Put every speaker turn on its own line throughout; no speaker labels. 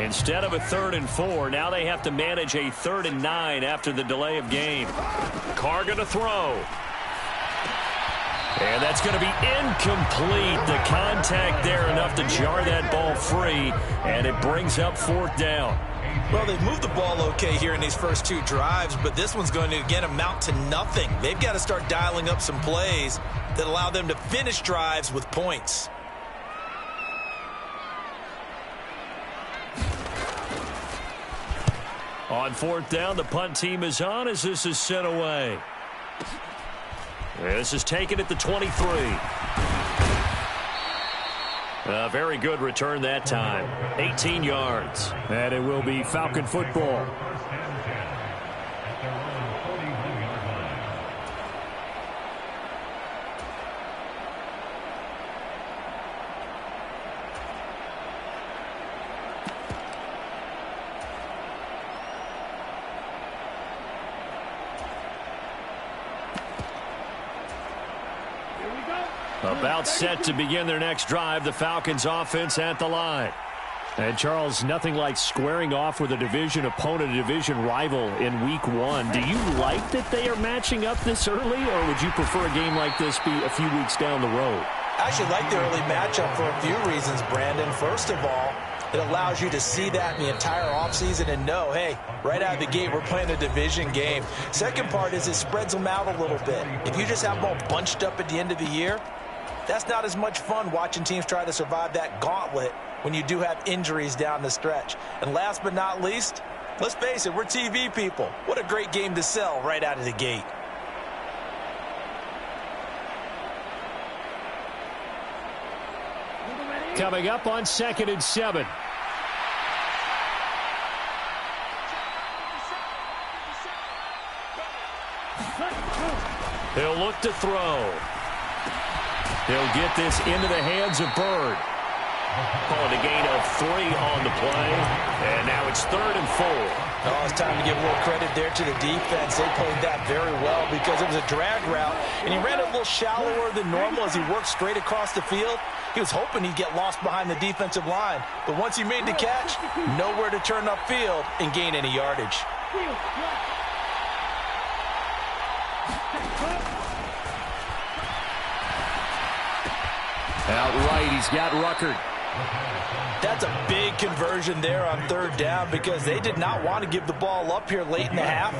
Instead of a 3rd and 4, now they have to manage a 3rd and 9 after the delay of game. Carr going to throw. And that's going to be incomplete. The contact there enough to jar that ball free, and it brings up 4th down.
Well, they've moved the ball okay here in these first 2 drives, but this one's going to, again, amount to nothing. They've got to start dialing up some plays that allow them to finish drives with points.
On 4th down, the punt team is on as this is sent away. This is taken at the 23. A very good return that time. 18 yards. And it will be Falcon football. About set to begin their next drive, the Falcons offense at the line. And Charles, nothing like squaring off with a division opponent, a division rival in week 1. Do you like that they are matching up this early, or would you prefer a game like this be a few weeks down the road?
I actually like the early matchup for a few reasons, Brandon. First of all, it allows you to see that in the entire offseason and know, hey, right out of the gate, we're playing a division game. Second part is it spreads them out a little bit. If you just have them all bunched up at the end of the year, that's not as much fun watching teams try to survive that gauntlet when you do have injuries down the stretch. And last but not least, let's face it, we're TV people. What a great game to sell right out of the gate.
Coming up on 2nd and 7. He'll look to throw. He'll get this into the hands of Bird. Calling a gain of 3 on the play. And now it's 3rd and 4.
Oh, it's time to give a little credit there to the defense. They played that very well because it was a drag route, and he ran it a little shallower than normal as he worked straight across the field. He was hoping he'd get lost behind the defensive line, but once he made the catch, nowhere to turn upfield and gain any yardage.
Outright, he's got Ruckert.
That's a big conversion there on 3rd down because they did not want to give the ball up here late in the half.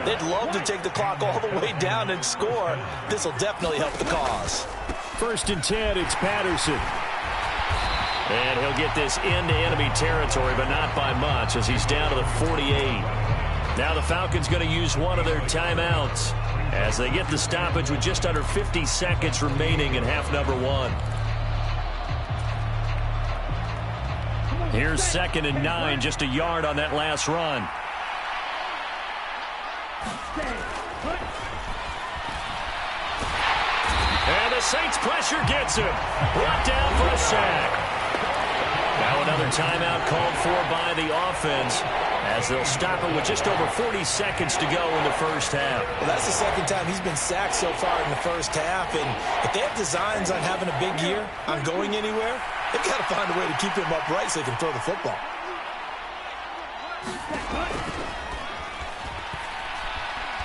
They'd love to take the clock all the way down and score. This will definitely help the cause.
1st and 10, it's Patterson. And he'll get this into enemy territory, but not by much as he's down to the 48. Now the Falcons going to use one of their timeouts as they get the stoppage with just under 50 seconds remaining in half number 1. Here's 2nd and 9, just a yard on that last run. And the Saints pressure gets him. Brought down for a sack. Now another timeout called for by the offense as they'll stop it with just over 40 seconds to go in the first half.
Well, that's the second time he's been sacked so far in the first half. And if they have designs on having a big year, on going anywhere, they've got to find a way to keep him upright so they can throw the football.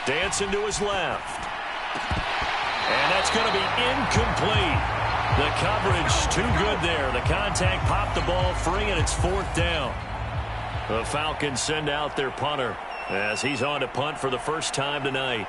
Dancing to his left. And that's going to be incomplete. The coverage too good there. The contact popped the ball free, and it's 4th down. The Falcons send out their punter as he's on to punt for the first time tonight.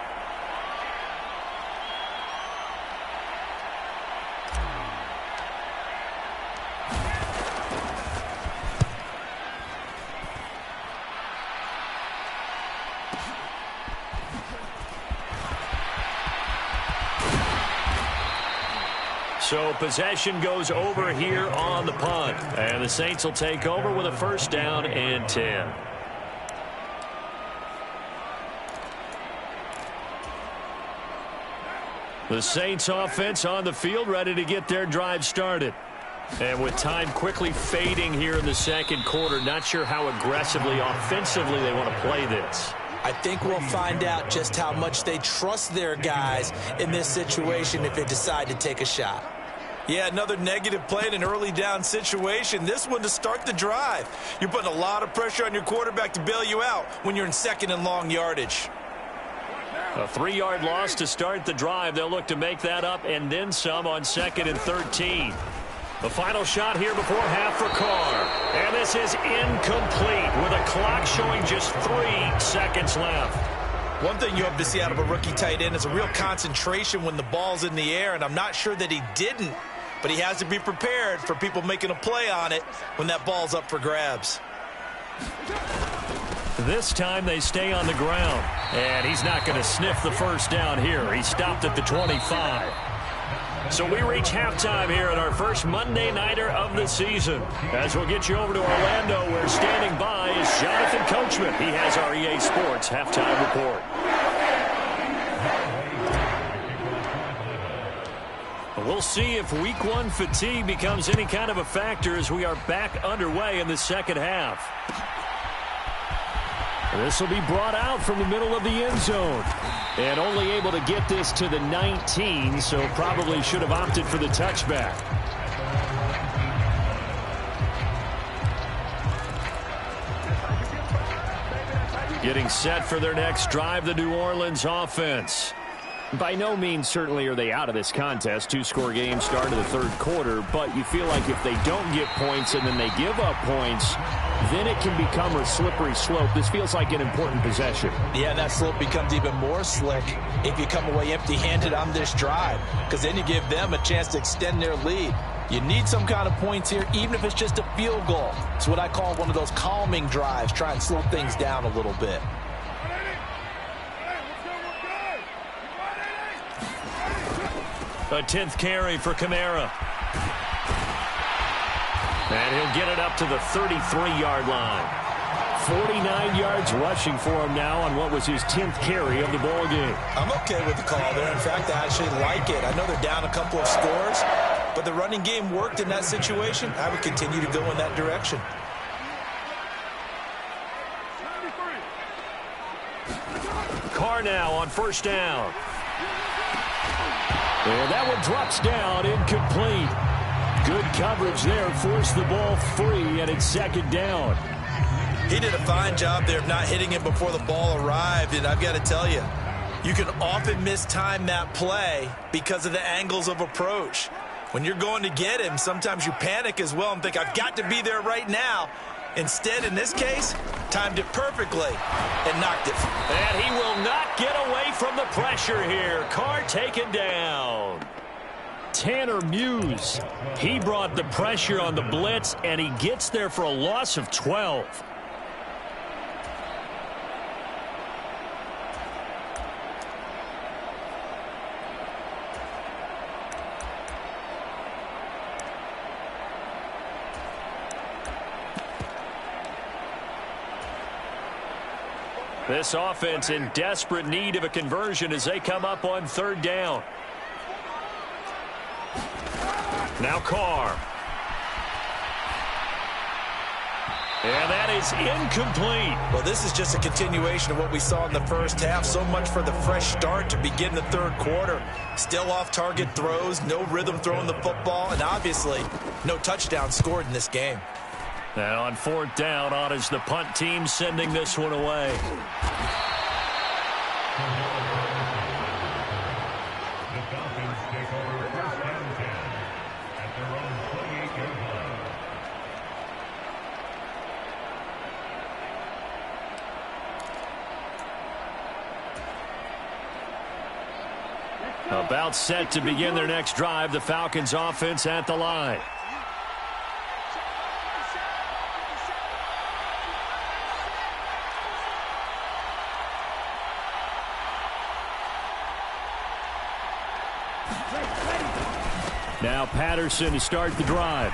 So possession goes over here on the punt. And the Saints will take over with a 1st down and 10. The Saints offense on the field ready to get their drive started. And with time quickly fading here in the second quarter, not sure how aggressively, offensively they want to play this.
I think we'll find out just how much they trust their guys in this situation if they decide to take a shot. Yeah, another negative play in an early down situation. This one to start the drive. You're putting a lot of pressure on your quarterback to bail you out when you're in second and long yardage.
A 3-yard loss to start the drive. They'll look to make that up and then some on 2nd and 13. The final shot here before half for Carr. And this is incomplete with a clock showing just 3 seconds left.
One thing you hope to see out of a rookie tight end is a real concentration when the ball's in the air, and I'm not sure that he didn't, but he has to be prepared for people making a play on it when that ball's up for grabs.
This time they stay on the ground, and he's not going to sniff the first down here. He stopped at the 25. So we reach halftime here at our first Monday Nighter of the season. As we'll get you over to Orlando, where standing by is Jonathan Coachman. He has our EA Sports halftime report. We'll see if Week 1 fatigue becomes any kind of a factor as we are back underway in the second half. This will be brought out from the middle of the end zone. And only able to get this to the 19, so probably should have opted for the touchback. Getting set for their next drive, the New Orleans offense. By no means certainly are they out of this contest. 2-score game start of the third quarter, but you feel like if they don't get points and then they give up points, then it can become a slippery slope. This feels like an important possession. Yeah, that slope becomes even more slick if you come away empty-handed on this drive, because then you give them a chance to extend their lead. You need some kind of points here, even if it's just a field goal. It's what I call one of those calming drives, try and slow things down a little bit. A 10th carry for Kamara. And he'll get it up to the 33-yard line. 49 yards rushing for him now on what was his 10th carry of the ball game. I'm okay with the call there. In fact, I actually like it. I know they're down a couple of scores, but the running game worked in that situation. I would continue to go in that direction. Carr now on first down. And that one drops down, incomplete. Good coverage there, forced the ball free, and it's second down. He did a fine job there of not hitting it before the ball arrived, and I've got to tell you, you can often mistime that play because of the angles of approach. When you're going to get him, sometimes you panic as well and think, I've got to be there right now. Instead, in this case, timed it perfectly and knocked it. And he will not get away from the pressure here. Carr taken down. Tanner Muse, he brought the pressure on the blitz, and he gets there for a loss of 12. This offense in desperate need of a conversion as they come up on third down. Now Carr. And that is incomplete. Well, this is just a continuation of what we saw in the first half. So much for the fresh start to begin the third quarter. Still off-target throws, no rhythm throwing the football, and obviously no touchdown scored in this game. And on fourth down, on is the punt team sending this one away. About set to begin their next drive, the Falcons offense at the line. Now Patterson to start the drive.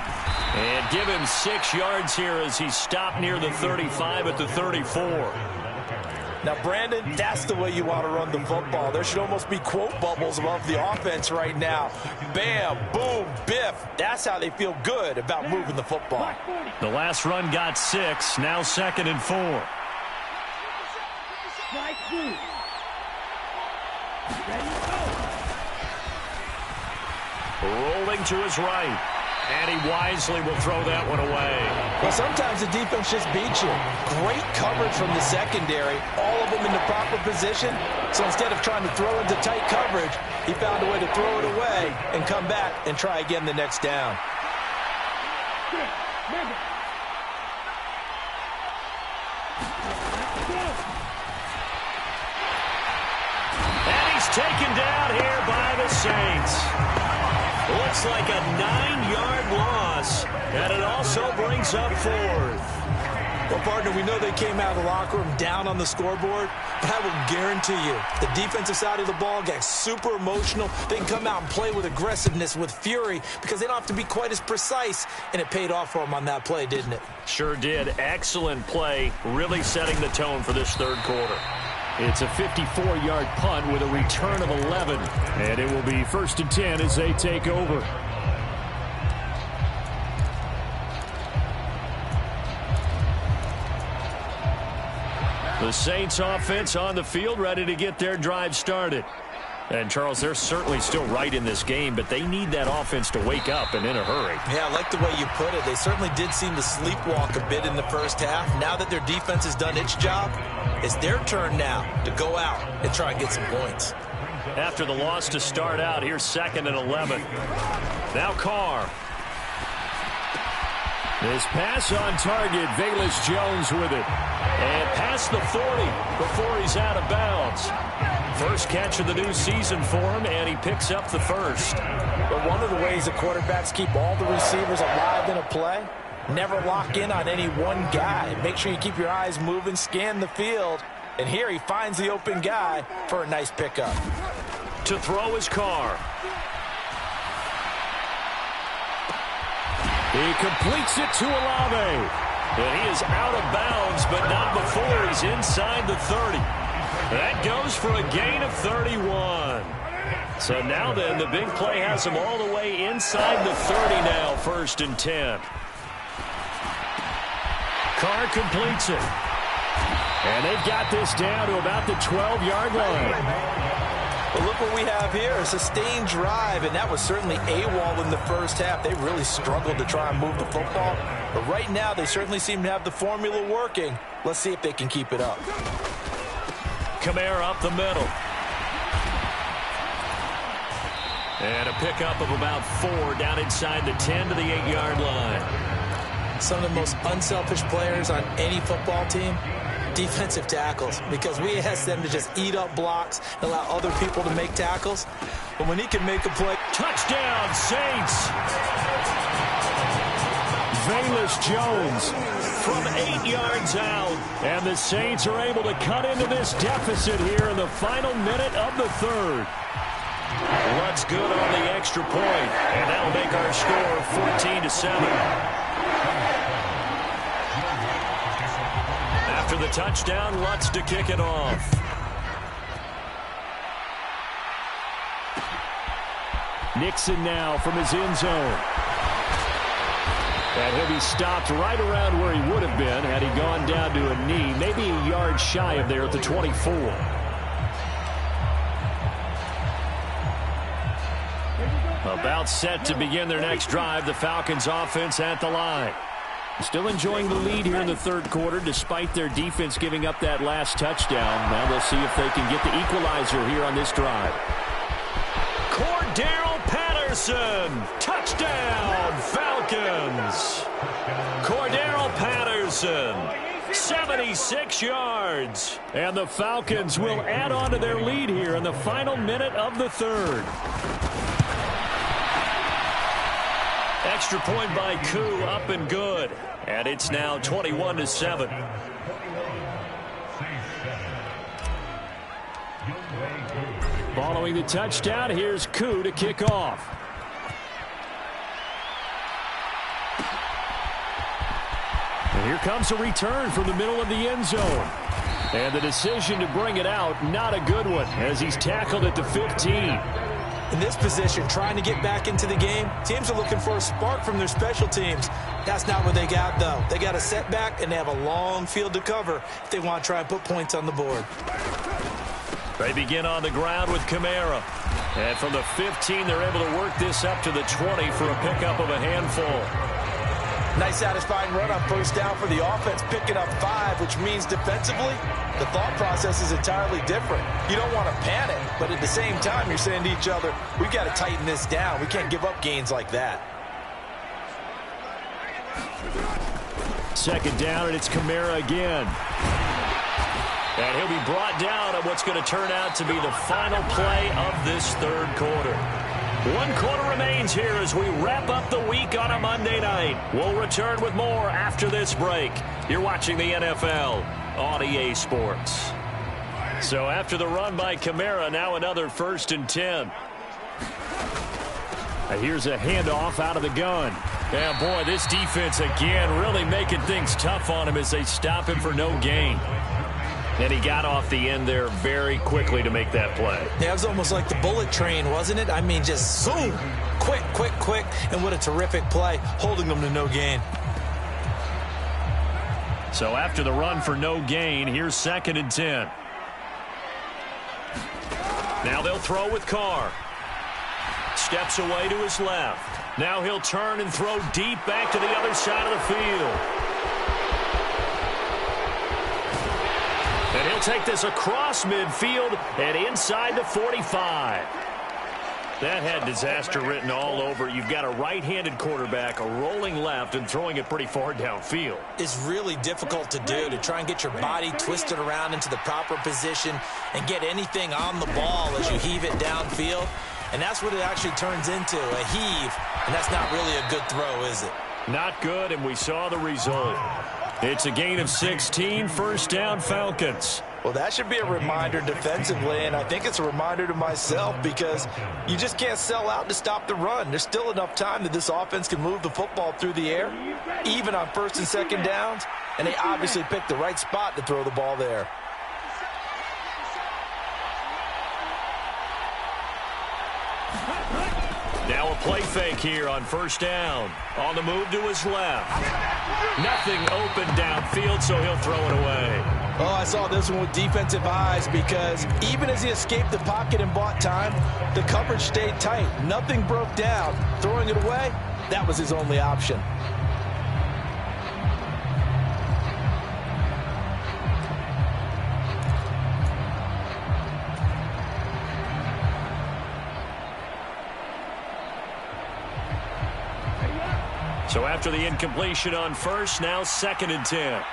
And give him 6 yards here as he stopped near the 35 at the 34. Now, Brandon, that's the way you want to run the football. There should almost be quote bubbles above the offense right now. Bam, boom, biff. That's how they feel good about moving the football. The last run got 6. Now 2nd and 4. Rolling throwing to his right. And he wisely will throw that one away.
Well, sometimes the defense just beats you. Great coverage from the secondary. All of them in the proper position. So instead of trying to throw into tight coverage, he found a way to throw it away and come back and try again the next down.
And he's taken down here by the Saints. Looks like a 9-yard loss, and it also brings up 4th.
Well, partner, we know they came out of the locker room down on the scoreboard, but I will guarantee you the defensive side of the ball got super emotional. They can come out and play with aggressiveness, with fury, because they don't have to be quite as precise, and it paid off for them on that play, didn't it?
Sure did. Excellent play, really setting the tone for this third quarter.
It's a 54-yard punt with a return of 11. And it will be 1st and 10 as they take over.
The Saints offense on the field, ready to get their drive started. And, Charles, they're certainly still right in this game, but they need that offense to wake up and in a hurry.
Yeah, I like the way you put it. They certainly did seem to sleepwalk a bit in the first half. Now that their defense has done its job, it's their turn now to go out and try and get some points.
After the loss to start out, here's 2nd and 11. Now Carr.
This pass on target, Velus Jones with it.
And past the 40 before he's out of bounds. First catch of the new season for him, and he picks up the first.
But one of the ways the quarterbacks keep all the receivers alive in a play, never lock in on any one guy. Make sure you keep your eyes moving, scan the field. And here he finds the open guy for a nice pickup.
To throw his Carr.
He completes it to Olave.
And he is out of bounds, but not before he's inside the 30. That goes for a gain of 31. So now then, the big play has him all the way inside the 30 now, 1st and 10.
Carr completes it. And they've got this down to about the 12-yard line.
Well, look what we have here, a sustained drive, and that was certainly AWOL in the first half. They really struggled to try and move the football, but right now they certainly seem to have the formula working. Let's see if they can keep it up.
Kamara up the middle. And a pickup of about 4 down inside the 10 to the 8-yard line.
Some of the most unselfish players on any football team, defensive tackles, because we ask them to just eat up blocks and allow other people to make tackles. But when he can make a play.
Touchdown, Saints!
Velus Jones
from 8 yards out.
And the Saints are able to cut into this deficit here in the final minute of the third.
Lutt's good on the extra point, and that'll make our score 14-7. After the touchdown, Lutt's to kick it off.
Nixon now from his end zone. And he'll be stopped right around where he would have been had he gone down to a knee, maybe a yard shy of there at the 24.
About set to begin their next drive, the Falcons offense at the line.
Still enjoying the lead here in the third quarter despite their defense giving up that last touchdown. Now we'll see if they can get the equalizer here on this drive.
Cordero Patterson, touchdown Falcons. Cordero Patterson, 76 yards.
And the Falcons will add on to their lead here in the final minute of the third.
Extra point by Koo, up and good. And it's now 21-7.
Following the touchdown, here's Koo to kick off. And here comes a return from the middle of the end zone. And the decision to bring it out, not a good one, as he's tackled at the 15.
In this position, trying to get back into the game, teams are looking for a spark from their special teams. That's not what they got, though. They got a setback, and they have a long field to cover if they want to try and put points on the board.
They begin on the ground with Kamara.
And from the 15, they're able to work this up to the 20 for a pickup of a handful.
Nice satisfying run on first down for the offense, picking up 5, which means defensively, the thought process is entirely different. You don't want to panic, but at the same time, you're saying to each other, we've got to tighten this down. We can't give up gains like that.
Second down, and it's Kamara again. And he'll be brought down on what's going to turn out to be the final play of this third quarter. 1 quarter remains here as we wrap up the week on a Monday night. We'll return with more after this break. You're watching the NFL on EA Sports. So after the run by Kamara, now another 1st and 10. Here's a handoff out of the gun. Yeah, boy, this defense again really making things tough on him as they stop him for no gain. And he got off the end there very quickly to make that play.
Yeah, it was almost like the bullet train, wasn't it? I mean, just zoom, quick, quick, quick, and what a terrific play, holding them to no gain.
So after the run for no gain, here's 2nd and 10. Now they'll throw with Carr. Steps away to his left. Now he'll turn and throw deep back to the other side of the field. And he'll take this across midfield and inside the 45. That had disaster written all over. You've got a right-handed quarterback, a rolling left, and throwing it pretty far downfield.
It's really difficult to do, to try and get your body twisted around into the proper position and get anything on the ball as you heave it downfield. And that's what it actually turns into, a heave. And that's not really a good throw, is it?
Not good, and we saw the result. It's a gain of 16, 1st down Falcons.
Well, that should be a reminder defensively, and I think it's a reminder to myself because you just can't sell out to stop the run. There's still enough time that this offense can move the football through the air, even on 1st and 2nd downs, and they obviously picked the right spot to throw the ball there.
Now a play fake here on 1st down. On the move to his left. Nothing open downfield, so he'll throw it away.
Oh, I saw this one with defensive eyes because even as he escaped the pocket and bought time, the coverage stayed tight. Nothing broke down. Throwing it away, that was his only option.
So after the incompletion on 1st, now 2nd and 10.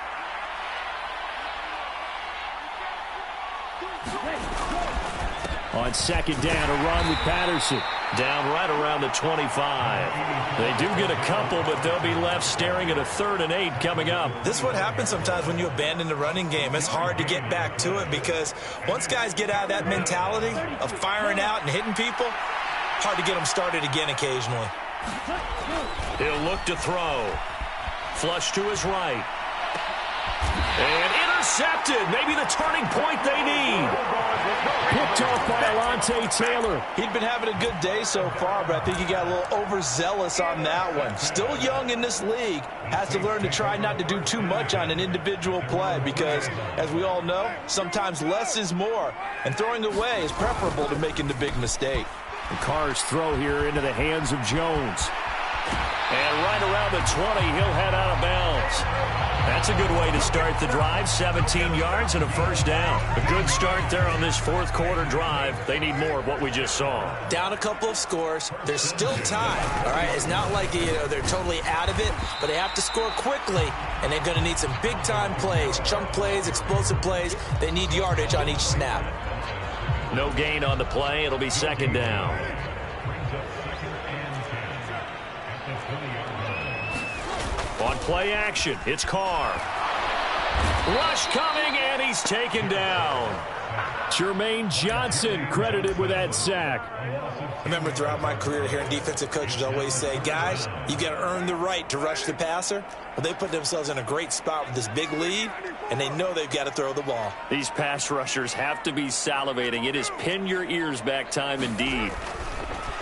On 2nd down, a run with Patterson. Down right around the 25. They do get a couple, but they'll be left staring at a 3rd and 8 coming up.
This is what happens sometimes when you abandon the running game. It's hard to get back to it because once guys get out of that mentality of firing out and hitting people, hard to get them started again occasionally.
He'll look to throw. Flush to his right. And intercepted. Maybe the turning point they need. Picked off by Alontae Taylor.
He'd been having a good day so far, but I think he got a little overzealous on that one. Still young in this league. Has to learn to try not to do too much on an individual play because, as we all know, sometimes less is more. And throwing away is preferable to making the big mistake.
The Carr's throw here into the hands of Jones. And right around the 20, he'll head out of bounds. That's a good way to start the drive. 17 yards and a 1st down. A good start there on this 4th quarter drive. They need more of what we just saw.
Down a couple of scores. There's still time. All right, it's not like they're totally out of it, but they have to score quickly, and they're going to need some big-time plays, chunk plays, explosive plays. They need yardage on each snap.
No gain on the play. It'll be 2nd down. On play action, it's Carr. Rush coming, and he's taken down. Jermaine Johnson credited with that sack.
I remember throughout my career hearing defensive coaches always say, guys, you got to earn the right to rush the passer. Well, they put themselves in a great spot with this big lead, and they know they've got to throw the ball.
These pass rushers have to be salivating. It is pin your ears back time indeed.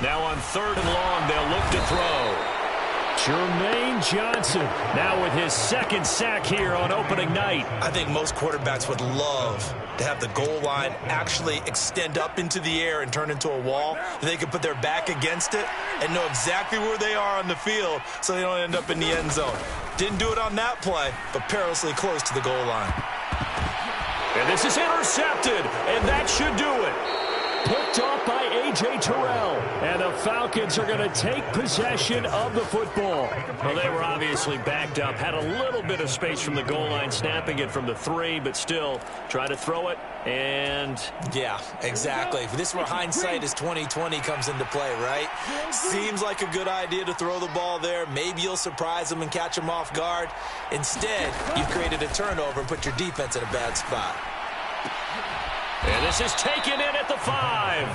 Now on 3rd and long, they'll look to throw. Jermaine Johnson now with his second sack here on opening night.
I think most quarterbacks would love to have the goal line actually extend up into the air and turn into a wall. They can put their back against it and know exactly where they are on the field so they don't end up in the end zone. Didn't do it on that play, but perilously close to the goal line.
And this is intercepted, and that should do it. Picked off by A.J. Terrell. And the Falcons are going to take possession of the football. Well, they were obviously backed up. Had a little bit of space from the goal line, snapping it from the 3, but still try to throw it. And
yeah, exactly. This is where hindsight is 20/20 comes into play, right? Seems like a good idea to throw the ball there. Maybe you'll surprise them and catch them off guard. Instead, you've created a turnover and put your defense in a bad spot.
And this is taken in at the 5.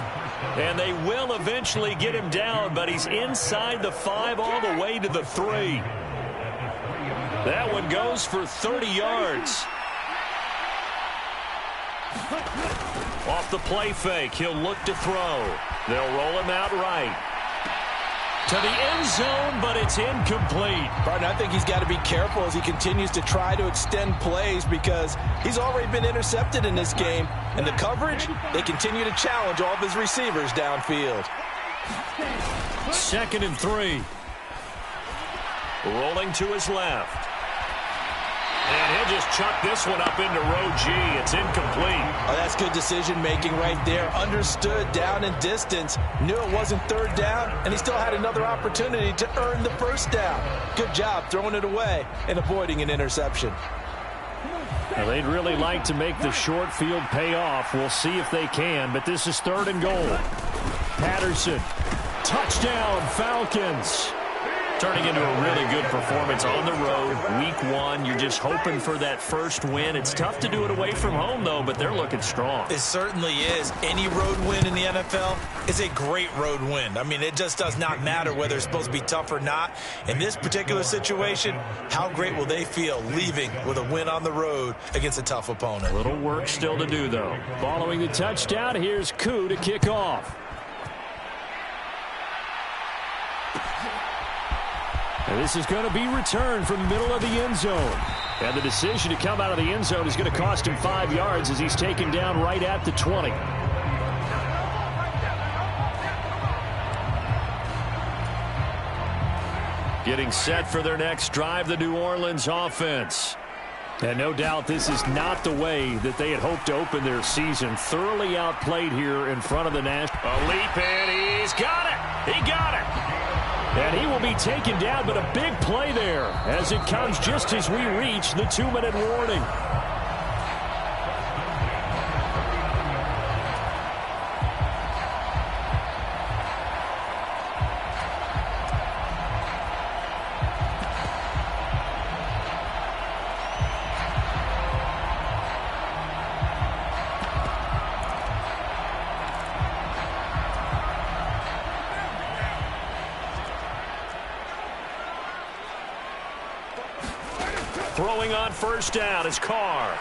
And they will eventually get him down, but he's inside the 5 all the way to the 3. That one goes for 30 yards. Off the play fake, he'll look to throw. They'll roll him out right. To the end zone, but it's incomplete.
Partner, I think he's got to be careful as he continues to try to extend plays because he's already been intercepted in this game. And the coverage, they continue to challenge all of his receivers downfield.
2nd and 3. Rolling to his left. And he'll just chuck this one up into row G. It's incomplete.
Oh, that's good decision-making right there. Understood down and distance. Knew it wasn't 3rd down, and he still had another opportunity to earn the 1st down. Good job throwing it away and avoiding an interception.
Now, they'd really like to make the short field pay off. We'll see if they can, but this is 3rd and goal. Patterson, touchdown, Falcons. Turning into a really good performance on the road. Week 1, you're just hoping for that first win. It's tough to do it away from home, though, but they're looking strong.
It certainly is. Any road win in the NFL is a great road win. I mean, it just does not matter whether it's supposed to be tough or not. In this particular situation, how great will they feel leaving with a win on the road against a tough opponent?
A little work still to do, though. Following the touchdown, here's Koo to kick off. And this is going to be returned from the middle of the end zone. And the decision to come out of the end zone is going to cost him 5 yards as he's taken down right at the 20. Getting set for their next drive, the New Orleans offense. And no doubt this is not the way that they had hoped to open their season. Thoroughly outplayed here in front of the National. A leap in, he's got it! He got it! And he will be taken down, but a big play there as it comes just as we reach the 2-minute warning. Throwing on 1st down is Carr.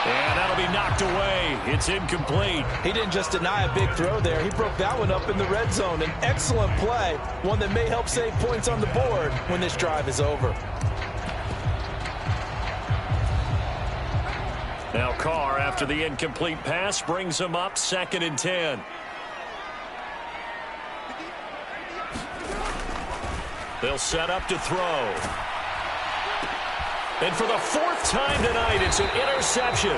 And that'll be knocked away. It's incomplete.
He didn't just deny a big throw there. He broke that one up in the red zone. An excellent play. One that may help save points on the board when this drive is over.
Now Carr, after the incomplete pass, brings him up 2nd and 10. They'll set up to throw. And for the 4th time tonight, it's an interception.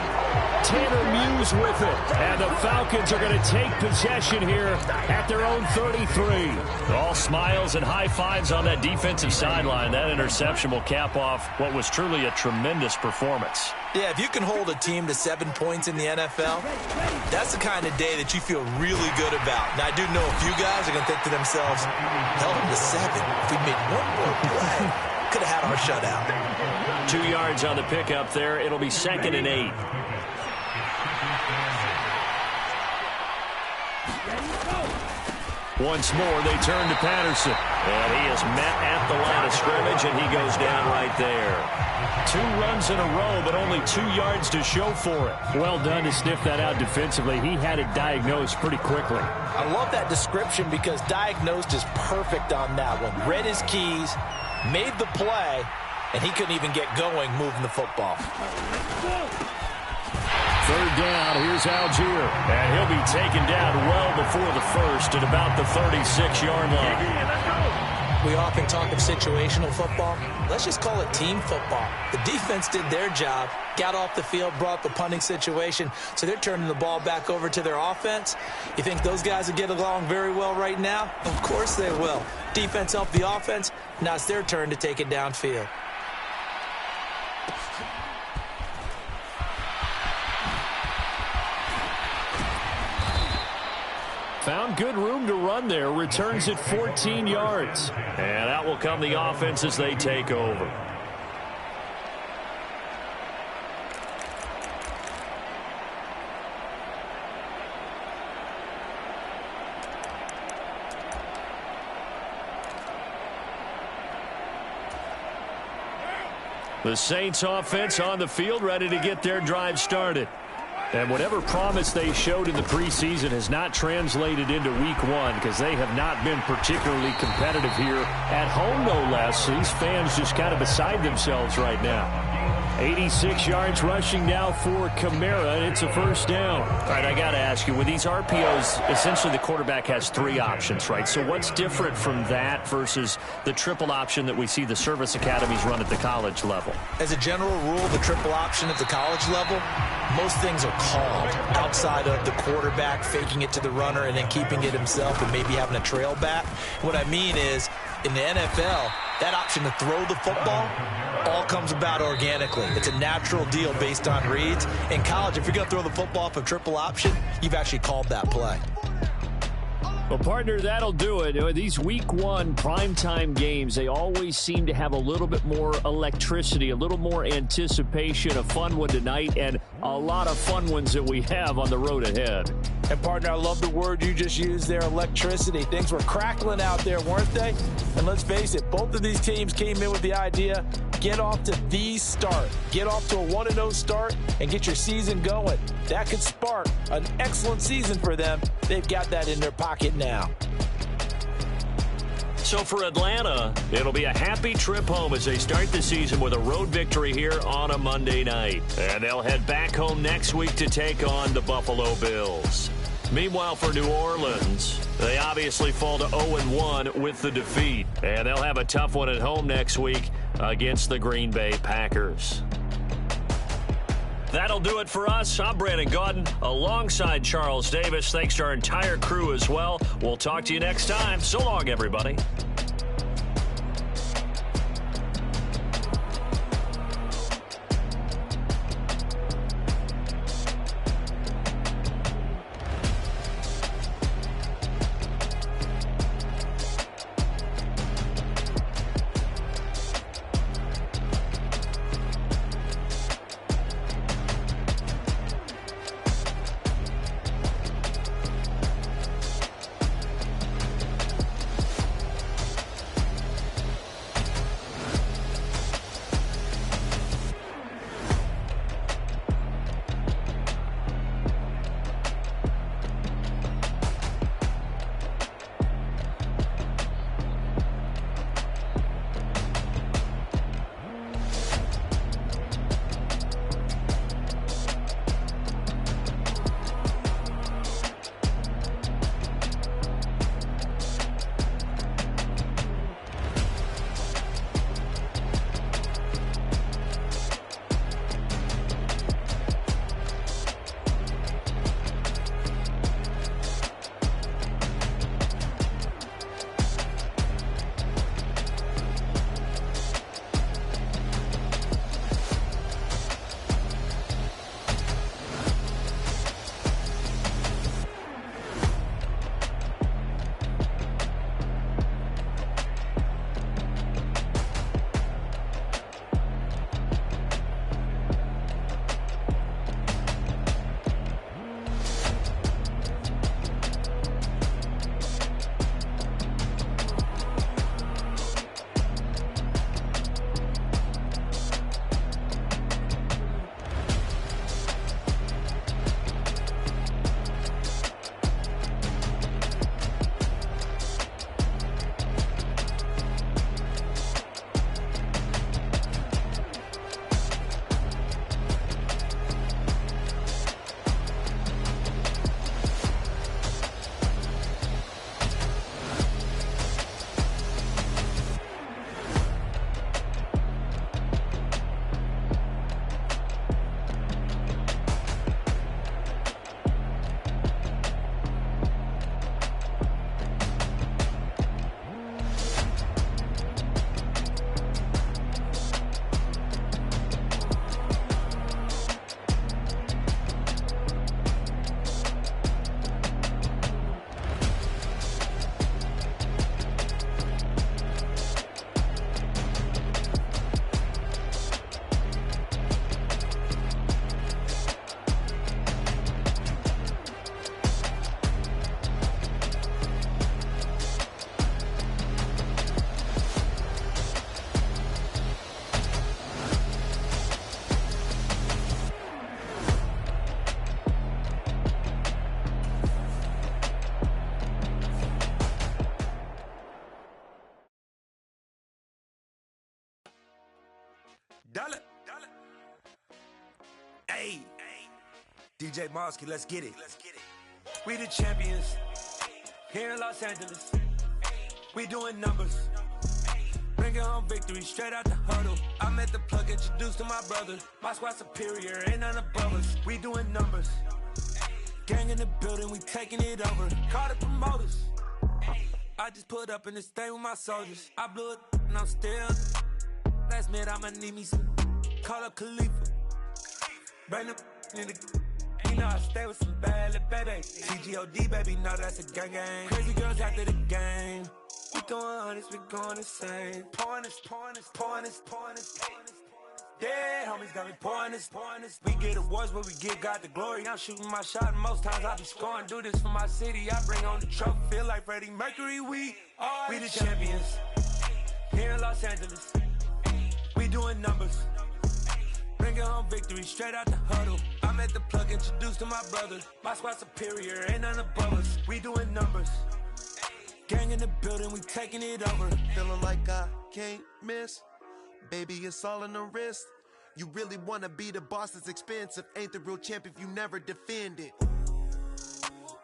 Tanner Muse with it. And the Falcons are going to take possession here at their own 33. All smiles and high fives on that defensive sideline. That interception will cap off what was truly a tremendous performance.
Yeah, if you can hold a team to 7 points in the NFL, that's the kind of day that you feel really good about. Now, I do know a few guys are going to think to themselves, held them to 7. If we made one more play, could have had our shutout.
2 yards on the pickup there. It'll be 2nd and 8. Once more, they turn to Patterson. And he is met at the line of scrimmage, and he goes down right there. 2 runs in a row, but only 2 yards to show for it. Well done to sniff that out defensively. He had it diagnosed pretty quickly.
I love that description because diagnosed is perfect on that one. Read his keys, made the play, and he couldn't even get going moving the football.
3rd down, here's Algier. And he'll be taken down well before the first at about the 36-yard line.
We often talk of situational football. Let's just call it team football. The defense did their job, got off the field, brought the punting situation, so they're turning the ball back over to their offense. You think those guys will get along very well right now? Of course they will. Defense helped the offense. Now it's their turn to take it downfield.
Found good room to run there. Returns at 14 yards. And out will come the offense as they take over. The Saints offense on the field, ready to get their drive started. And whatever promise they showed in the preseason has not translated into week 1 because they have not been particularly competitive here at home, no less. These fans just kind of beside themselves right now. 86 yards rushing now for Kamara, and it's a 1st down. All right, I got to ask you, with these RPOs, essentially the quarterback has 3 options, right? So what's different from that versus the triple option that we see the service academies run at the college level?
As a general rule, the triple option at the college level, most things are called outside of the quarterback faking it to the runner and then keeping it himself and maybe having a trail back. What I mean is, in the NFL, that option to throw the football all comes about organically. It's a natural deal based on reads. In college, if you're going to throw the football off a triple option, you've actually called that play.
Well, partner, that'll do it. These week 1 primetime games, they always seem to have a little bit more electricity, a little more anticipation. A fun one tonight, and a lot of fun ones that we have on the road ahead.
And, partner, I love the word you just used there, electricity. Things were crackling out there, weren't they? And let's face it, both of these teams came in with the idea, get off to the start. Get off to a 1-0 start and get your season going. That could spark an excellent season for them. They've got that in their pocket now.
So for Atlanta, it'll be a happy trip home as they start the season with a road victory here on a Monday night. And they'll head back home next week to take on the Buffalo Bills. Meanwhile, for New Orleans, they obviously fall to 0-1 with the defeat. And they'll have a tough one at home next week against the Green Bay Packers. That'll do it for us. I'm Brandon Gaudin alongside Charles Davis. Thanks to our entire crew as well. We'll talk to you next time. So long, everybody.
Dollar. Hey, DJ Mosky, let's get it. We the champions here in Los Angeles. We doing numbers. Bringing home victory straight out the huddle. I'm at the plug, introduced to my brother. My squad superior, ain't none above us. We doing numbers. Gang in the building, we taking it over. Call the promoters. I just put up in this thing with my soldiers. I blew it and I'm still. Last minute I'ma need me some. Call up Khalifa. Bring them in the. You know I stay with some bad little baby. TGOD baby, know that's a gang gang. Crazy girls after the game. We throwing hundreds, we going insane. Pouring this. Dead homies got me pouring this. We get awards, but we give God the glory. I'm shooting my shot, and most times I be scoring. Do this for my city, I bring on the trophy. Feel like Freddie Mercury, we the champions here in Los Angeles. We doing numbers. Bringing home victory straight out the huddle. I'm at the plug, introduced to my brother. My squad superior, ain't none above us. We doing numbers. Gang in the building, we taking it over.
Feeling like I can't miss. Baby, it's all in the wrist. You really wanna be the boss, it's expensive. Ain't the real champ if you never defend it.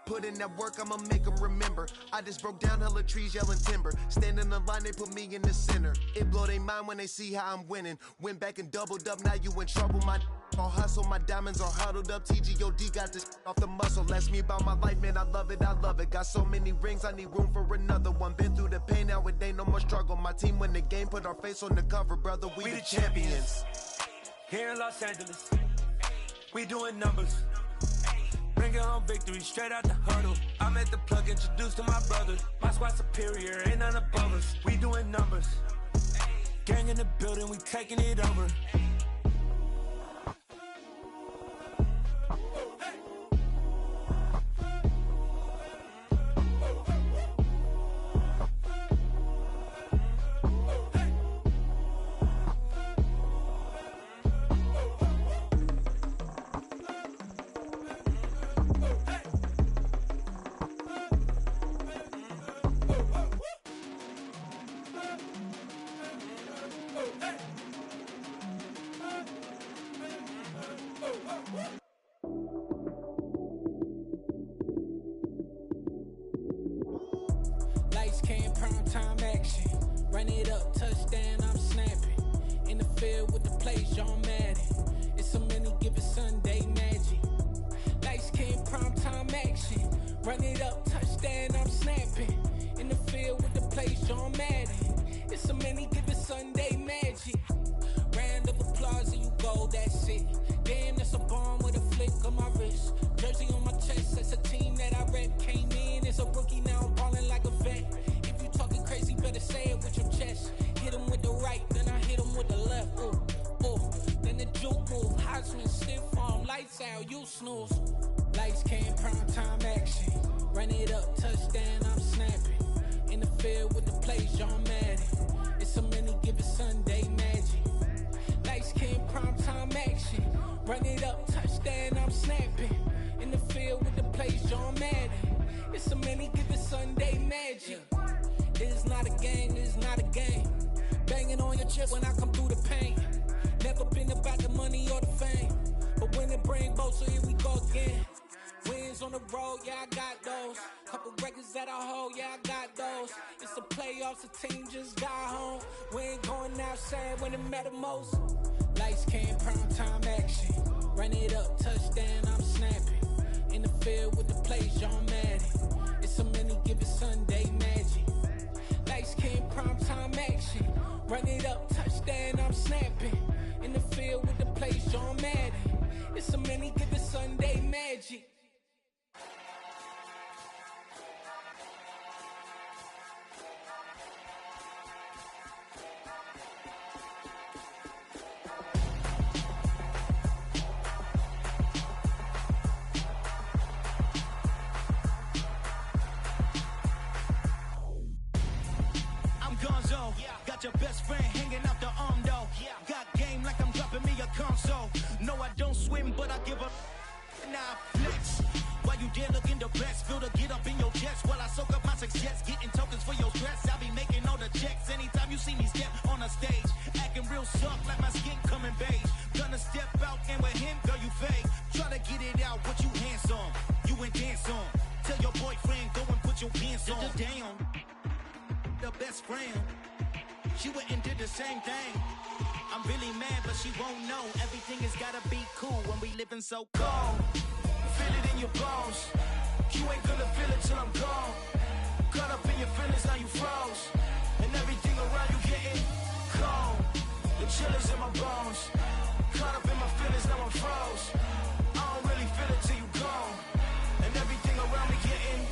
Put in that work, I'ma make them remember. I just broke down hella trees, yelling timber. Stand in the line, they put me in the center. It blow their mind when they see how I'm winning. Went back and doubled up, now you in trouble. My all hustle, my diamonds are huddled up. TGOD got this off the muscle. Ask me about my life, man, I love it. Got so many rings, I need room for another one. Been through the pain, now it ain't no more struggle. My team win the game, put our face on the cover, brother. We the champions
here in Los Angeles. We doing numbers. Bringing home victory straight out the huddle. I'm at the plug, introduced to my brother. My squad superior, ain't none above us. We doing numbers. Gang in the building, we taking it over.
Lights came, prime time action. Run it up, touchdown, I'm snapping. In the field with the plays, John Madden. It's a many given Sunday magic. Lights came, prime time action. Run it up, touchdown, I'm snapping. In the field with the plays, John Madden. It's a many given Sunday magic. Round of applause and you go, that's it. Damn, that's a bomb with a flick on my wrist. Jersey on my chest, that's a team that I rep. Came in as a rookie, now I'm ballin' like a vet. If you talking crazy, better say it with your chest. Hit him with the right, then I hit him with the left. Then the juke move, Heisman, stiff arm, lights out, you snooze. Lights came, prime time action. Run it up, touchdown, I'm snapping. In the field with the plays, John Madden. It's a many given Sunday magic. Lights came, prime time action. Run it up, touchdown, I'm snapping. In the field with the plays, John Madden. It's a many given Sunday magic. It is not a game, it is not a game. Banging on your chest when I come through the pain. Never been about the money or the fame. But when it bring both, so here we go again. Wins on the road, yeah, I got those. Couple records that I hold, yeah, I got those. It's the playoffs, the team just got home. We ain't going outside when it matter most. Lights came, prime time action. Run it up, touchdown, I'm snapping. In the field with the plays, John Madden. It's a many given Sunday magic. Lights came, prime time action. Run it up, touchdown, I'm snapping. In the field with the plays, John Madden. It's a many given Sunday magic.
Got your best friend hanging out the arm though. Got game like I'm dropping me a console. No, I don't swim, but I give a now flex. While you dare look in the best, feel the get up in your chest while I soak up my success, getting tokens for your stress. I be making all the checks anytime you see me step on a stage. Acting real suck like my skin coming beige. Gonna step out and with him, girl, you fake. Try to get it out, what you handsome. You ain't dance on. Tell your boyfriend, go and put your pants on. Down, the best friend. She went and did the same thing. I'm really mad, but she won't know. Everything has gotta be cool when we living so cold. Feel it in your bones. You ain't gonna feel it till I'm gone. Caught up in your feelings, now you froze. And everything around you getting cold. The chill is in my bones. Caught up in my feelings, now I'm froze. I don't really feel it till you gone. And everything around me getting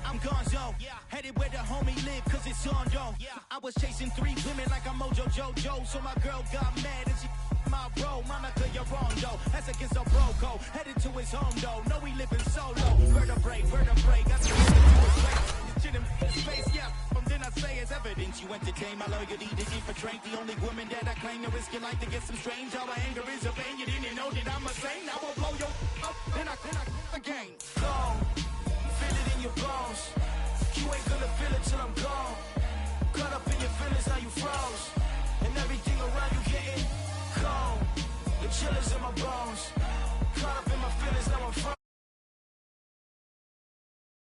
I'm gonzo, headed where the homie live, cause it's on, yo. I was chasing 3 women like I'm Mojo Jojo, so my girl got mad and she my bro. Monica, you're wrong, though. That's against a bro code. Headed to his home, though. No, we living solo. Vertebrae, got to get into his face. Chin in his face, yeah. From then I say it's evidence. You entertain my loyalty to infiltrate the only woman that I claim to risk your life to get some strange. All my anger is a pain. You didn't know that I'm a saint. I will blow your up, then I again.